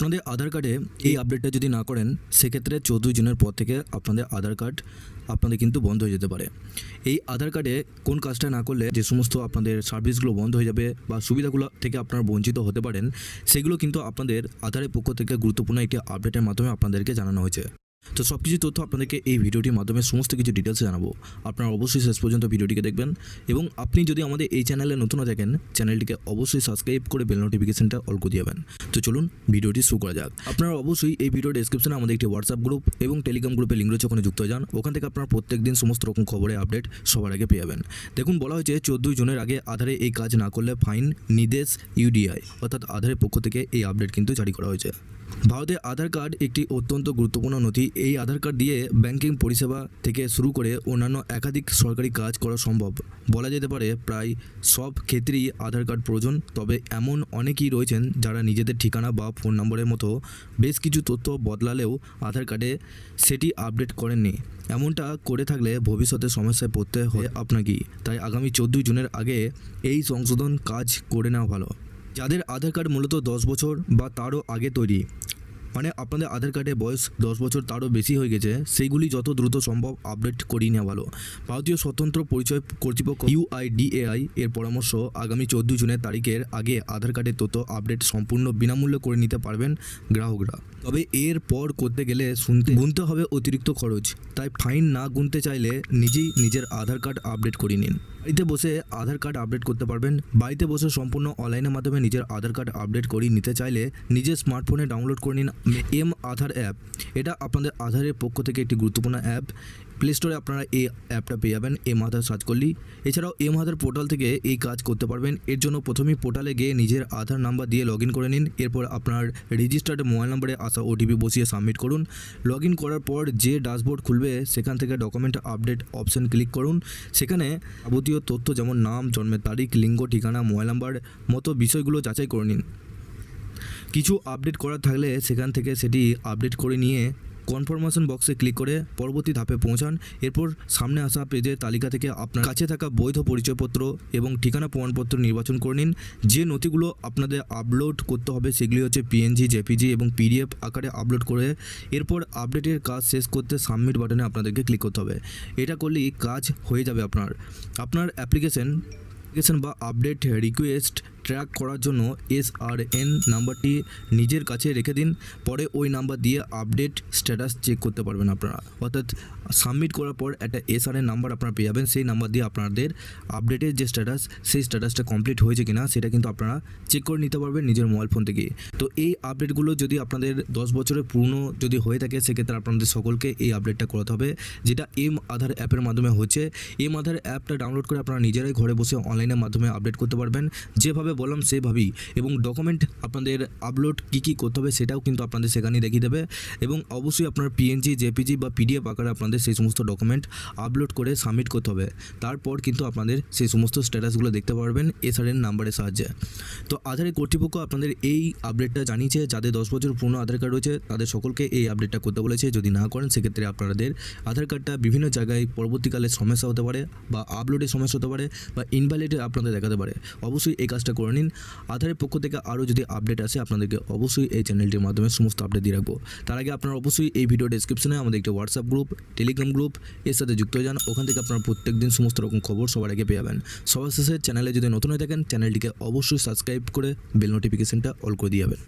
আপনাদের আধার কার্ডে এই আপডেটটা যদি না করেন সেক্ষেত্রে 14 জুনের পর থেকে আপনাদের আধার কার্ড আপনাদের কিন্তু বন্ধ হয়ে যেতে পারে। এই আধার কার্ডে কোন কাজটা না করলে যে সমস্ত আপনাদের সার্ভিসগুলো বন্ধ হয়ে যাবে বা সুবিধাগুলো থেকে আপনারা বঞ্চিত হতে পারেন, সেগুলো কিন্তু আপনাদের আধারের পক্ষ থেকে গুরুত্বপূর্ণ একটি আপডেটের মাধ্যমে আপনাদেরকে জানানো হয়েছে। তো সব কিছু তথ্য আপনাদেরকে এই ভিডিওটির মাধ্যমে সমস্ত কিছু ডিটেলসে জানাবো। আপনারা অবশ্যই শেষ পর্যন্ত ভিডিওটিকে দেখবেন এবং আপনি যদি আমাদের এই চ্যানেলে নতুন হয়ে থাকেন চ্যানেলটিকে অবশ্যই সাবস্ক্রাইব করে বেল নোটিফিকেশনটা অল করে দিবেন। তো চলুন ভিডিওটি শুরু করা যাক। আপনারা অবশ্যই এই ভিডিও ডেসক্রিপশনে আমাদের একটি হোয়াটসঅ্যাপ গ্রুপ এবং টেলিগ্রাম গ্রুপের লিঙ্ক রয়েছে, ওখানে যুক্ত হয়ে যান। ওখান থেকে আপনারা প্রত্যেকদিন সমস্ত রকম খবরের আপডেট সবার আগে পেয়ে যাবেন। দেখুন, বলা হয়েছে 14 জুনের আগে আধারে এই কাজ না করলে ফাইন নির্দেশ ইউডিআই অর্থাৎ আধারের পক্ষ থেকে এই আপডেট কিন্তু জারি করা হয়েছে। ভারতে আধার কার্ড একটি অত্যন্ত গুরুত্বপূর্ণ নথি। এই আধার কার্ড দিয়ে ব্যাংকিং পরিষেবা থেকে শুরু করে অন্যান্য একাধিক সরকারি কাজ করা সম্ভব। বলা যেতে পারে প্রায় সব ক্ষেত্রেই আধার কার্ড প্রয়োজন, তবে এমন অনেকেই রয়েছেন যারা নিজেদের ঠিকানা বা ফোন নম্বরের মতো বেশ কিছু তথ্য বদলালেও আধার কার্ডে সেটি আপডেট করেননি। এমনটা করে থাকলে ভবিষ্যতে সমস্যায় পড়তে হয় আপনাকেই। তাই আগামী 14 জুনের আগে এই সংশোধন কাজ করে নেওয়া ভালো। যাদের আধার কার্ড মূলত 10 বছর বা তারও আগে তৈরি, মানে আপনাদের আধার কার্ডের বয়স 10 বছর তারও বেশি হয়ে গেছে, সেইগুলি যত দ্রুত সম্ভব আপডেট করিয়ে নেওয়া ভালো। ভারতীয় স্বতন্ত্র পরিচয় কর্তৃপক্ষ UIDAI এর পরামর্শ, আগামী 14 জুনের তারিখের আগে আধার কার্ডের তথ্য আপডেট সম্পূর্ণ বিনামূল্যে করে নিতে পারবেন গ্রাহকরা। তবে এর পর করতে গেলে গুনতে হবে অতিরিক্ত খরচ। তাই ফাইন না গুনতে চাইলে নিজেই নিজের আধার কার্ড আপডেট করে নিন। বাড়িতে বসে আধার কার্ড আপডেট করতে পারবেন। বাড়িতে বসে সম্পূর্ণ অনলাইনের মাধ্যমে নিজের আধার কার্ড আপডেট করিয়ে নিতে চাইলে নিজের স্মার্টফোনে ডাউনলোড করে নিন M-আধার অ্যাপ। এটা আপনাদের আধারের পক্ষ থেকে একটি গুরুত্বপূর্ণ অ্যাপ। প্লে স্টোরে আপনারা এই অ্যাপটা পেয়ে যাবেন M-আধার সার্চ করলেই। এছাড়াও M-আধার পোর্টাল থেকে এই কাজ করতে পারবেন। এর জন্য প্রথমেই পোর্টালে গিয়ে নিজের আধার নাম্বার দিয়ে লগ ইন করে নিন। এরপর আপনার রেজিস্টার্ড মোবাইল নম্বরে আসা OTP বসিয়ে সাবমিট করুন। লগ ইন করার পর যে ড্যাশবোর্ড খুলবে সেখান থেকে ডকুমেন্ট আপডেট অপশন ক্লিক করুন। সেখানে যাবতীয় তথ্য যেমন নাম, জন্মের তারিখ, লিঙ্গ, ঠিকানা, মোবাইল নাম্বার মতো বিষয়গুলো যাচাই করে নিন। কিছু আপডেট করার থাকলে সেখান থেকে সেটি আপডেট করে নিয়ে কনফার্মেশন বক্সে ক্লিক করে পরবর্তী ধাপে পৌঁছান। এরপর সামনে আসা পেজের তালিকা থেকে আপনার কাছে থাকা বৈধ পরিচয়পত্র এবং ঠিকানা প্রমাণপত্র নির্বাচন করে নিন। যে নথিগুলো আপনাদের আপলোড করতে হবে সেগুলি হচ্ছে PNG, JPG এবং PDF আকারে আপলোড করে এরপর আপডেটের কাজ শেষ করতে সাবমিট বাটনে আপনাদেরকে ক্লিক করতে হবে। এটা করলেই কাজ হয়ে যাবে। আপনার অ্যাপ্লিকেশন বা আপডেট রিকোয়েস্ট ট্র্যাক করার জন্য SRN নাম্বারটি নিজের কাছে রেখে দিন। পরে ওই নাম্বার দিয়ে আপডেট স্ট্যাটাস চেক করতে পারবেন আপনারা। অর্থাৎ সাবমিট করার পর একটা SRN নাম্বার আপনারা পেয়ে যাবেন। সেই নাম্বার দিয়ে আপনাদের আপডেটের যে স্ট্যাটাস, সেই স্ট্যাটাসটা কমপ্লিট হয়েছে কিনা সেটা কিন্তু আপনারা চেক করে নিতে পারবেন নিজের মোবাইল ফোন থেকে। তো এই আপডেটগুলো যদি আপনাদের 10 বছরের পুরনো যদি হয়ে থাকে সেক্ষেত্রে আপনাদের সকলকে এই আপডেটটা করাতে হবে, যেটা M-আধার অ্যাপের মাধ্যমে হচ্ছে। M-আধার অ্যাপটা ডাউনলোড করে আপনারা নিজেরাই ঘরে বসে অনলাইনের মাধ্যমে আপডেট করতে পারবেন। যেভাবে বললাম সেভাবেই, এবং ডকুমেন্ট আপনাদের আপলোড কী করতে হবে সেটাও কিন্তু আপনাদের সেখানে দেখিয়ে দেবে। এবং অবশ্যই আপনার PNG, JPG বা PDF আকারে আপনাদের সেই সমস্ত ডকুমেন্ট আপলোড করে সাবমিট করতে হবে। তারপর কিন্তু আপনাদের সেই সমস্ত স্ট্যাটাসগুলো দেখতে পারবেন SRN নাম্বারের সাহায্যে। তো আধারের কর্তৃপক্ষ আপনাদের এই আপডেটটা জানিয়েছে। যাদের 10 বছর পুরনো আধার কার্ড রয়েছে তাদের সকলকে এই আপডেটটা করতে বলেছে। যদি না করেন সেক্ষেত্রে আপনাদের আধার কার্ডটা বিভিন্ন জায়গায় পরবর্তীকালে সমস্যা হতে পারে, বা আপলোডের সমস্যা হতে পারে, বা ইনভ্যালিড আপনাদের দেখাতে পারে। অবশ্যই এই কাজটা করে নিন। আধারের পক্ষ থেকে আরও যদি আপডেট আসে আপনাদেরকে অবশ্যই এই চ্যানেলটির মাধ্যমে সমস্ত আপডেট দিয়ে রাখবো। তার আগে আপনারা অবশ্যই এই ভিডিও ডেসক্রিপশনে আমাদের একটি হোয়াটসঅ্যাপ গ্রুপ, টেলিগ্রাম গ্রুপ এর সাথে যুক্ত হয়ে যান। ওখান থেকে আপনারা প্রত্যেকদিন সমস্ত রকম খবর সবার আগে পেয়ে যাবেন। সবার শেষে চ্যানেলে যদি নতুন হয়ে থাকেন চ্যানেলটিকে অবশ্যই সাবস্ক্রাইব করে বেল নোটিফিকেশনটা অল করে দিয়ে যাবেন।